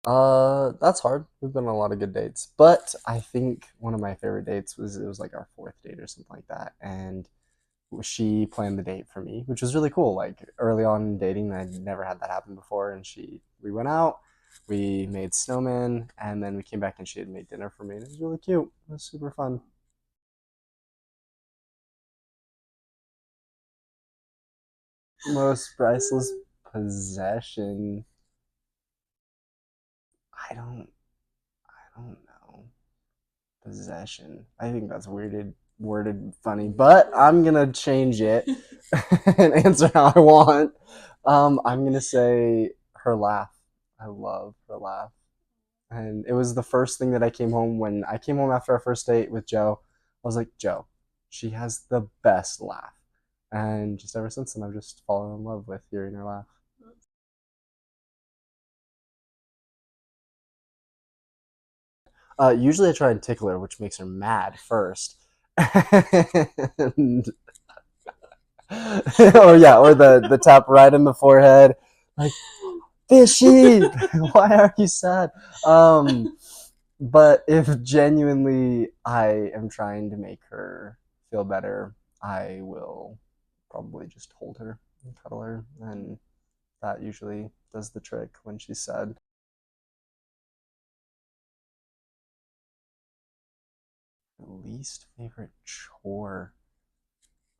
That's hard. We've been on a lot of good dates, but I think one of my favorite dates was it was like our fourth date or something like that, and she planned the date for me, which was really cool. Like early on in dating, I'd never had that happen before, and we went out, we made snowmen, and then we came back and she had made dinner for me, and it was really cute. It was super fun. Most priceless possession. I don't. I don't know. Possession. I think that's worded funny, but I'm gonna change it and answer how I want. I'm gonna say her laugh. I love her laugh, and it was the first thing that I came home when I came home after our first date with Joe. I was like, Joe, she has the best laugh, and just ever since then, I've just fallen in love with hearing her laugh. Usually, I try and tickle her, which makes her mad first. And or yeah, or the tap right in the forehead, like fishy. Why are you sad? But if genuinely I am trying to make her feel better, I will probably just hold her and cuddle her, and that usually does the trick when she's sad. Least favorite chore.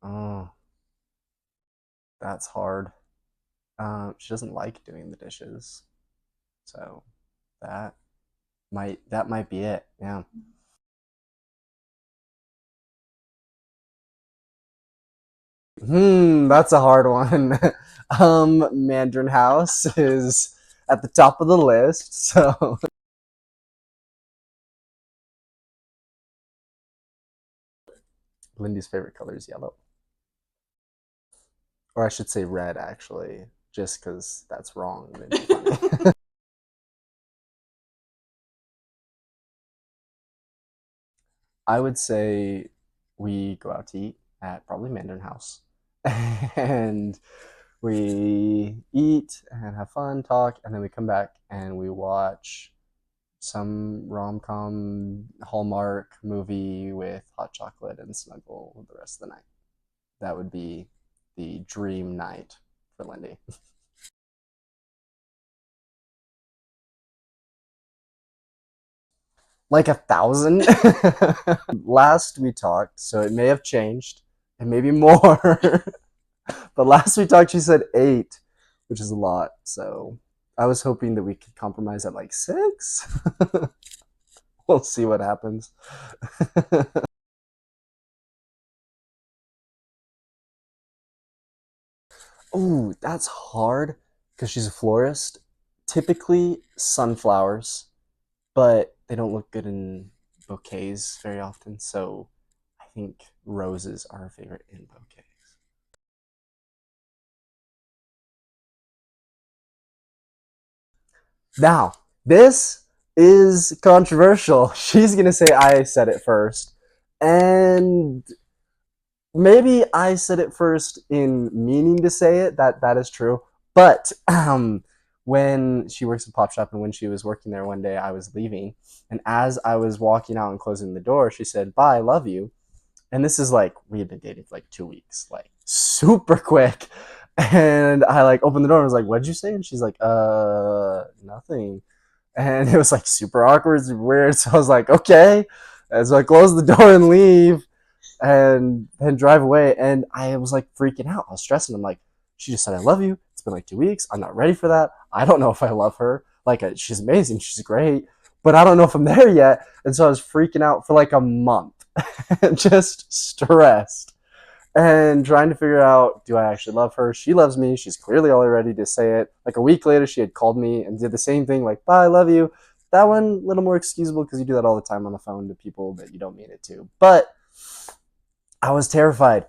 Oh, that's hard. She doesn't like doing the dishes, so that that might be it. Yeah. That's a hard one. Mandarin House is at the top of the list. So Lindy's favorite color is yellow, or I should say red, actually, just because that's wrong. I would say we go out to eat at probably Mandarin House, and we eat and have fun, talk, and then we come back and we watch some rom com Hallmark movie with hot chocolate and snuggle the rest of the night. That would be the dream night for Lyndee. Like 1,000. Last we talked, so it may have changed, and maybe more. But last we talked, she said eight, which is a lot. So I was hoping that we could compromise at like six. We'll see what happens. Ooh, that's hard because she's a florist. Typically sunflowers, but they don't look good in bouquets very often. So I think roses are her favorite in bouquets. Now, this is controversial. She's gonna say I said it first, and maybe I said it first in meaning to say it. That is true. But when she works at Pop Shop and when she was working there one day, I was leaving, and as I was walking out and closing the door, she said, "Bye, love you." And this is like we had been dating for like 2 weeks, like super quick. And I like opened the door and was like, "What'd you say?" And she's like, nothing." And it was like super awkward and weird. So I was like, "Okay." And so I closed the door and leave and then drive away. And I was like freaking out. I was stressing. I'm like, she just said, "I love you." It's been like 2 weeks. I'm not ready for that. I don't know if I love her. Like, she's amazing. She's great. But I don't know if I'm there yet. And so I was freaking out for like a month, just stressed and trying to figure out, do I actually love her? She loves me. She's clearly all ready to say it. Like a week later, she had called me and did the same thing, like, "Bye, I love you." That one, a little more excusable because you do that all the time on the phone to people that you don't mean it to. But I was terrified.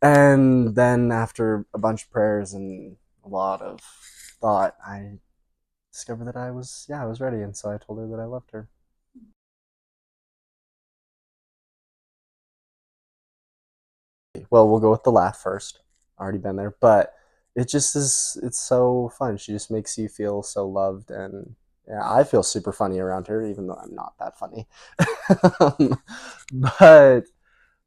And then after a bunch of prayers and a lot of thought, I discovered that I was ready. And so I told her that I loved her. Well, we'll go with the laugh first. Already been there, but it just is. It's so fun. She just makes you feel so loved, and Yeah, I feel super funny around her, even though I'm not that funny. um, but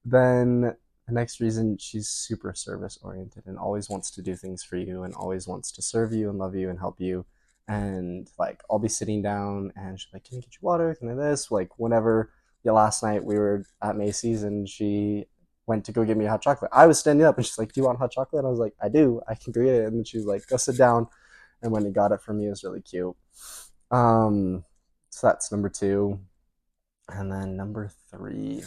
then the next reason, she's super service oriented and always wants to do things for you and always wants to serve you and love you and help you. And like, I'll be sitting down and she's like, "Can I get you water? Can I this?" Like, whenever, yeah, last night we were at Macy's and she went to go get me a hot chocolate. I was standing up and she's like, "Do you want hot chocolate?" And I was like, "I do. I can go get it." And then she was like, "Go sit down." And when he got it for me, it was really cute. Um, so that's number two. And then number three,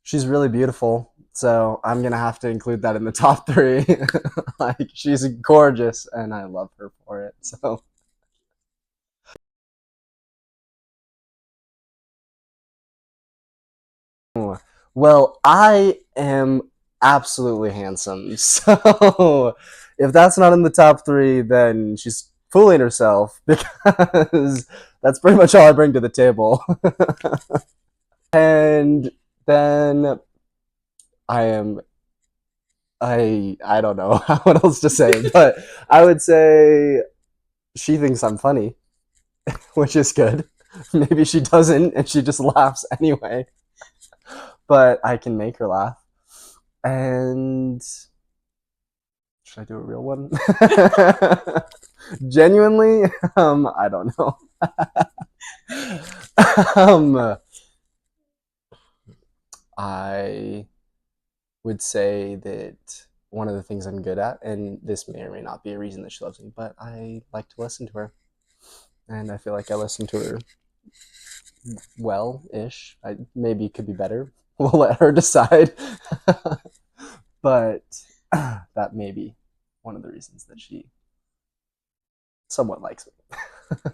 she's really beautiful. So I'm gonna have to include that in the top three. Like, she's gorgeous, and I love her for it. So, well, I am absolutely handsome. So if that's not in the top three, then she's fooling herself because that's pretty much all I bring to the table. And then I am I don't know what else to say, but I would say she thinks I'm funny, which is good. Maybe she doesn't, and she just laughs anyway. But I can make her laugh. And should I do a real one? Genuinely, I don't know. um, I would say that one of the things I'm good at, and this may or may not be a reason that she loves me, but I like to listen to her, and I feel like I listen to her well-ish. I maybe could be better. We'll let her decide. But that may be one of the reasons that she somewhat likes me.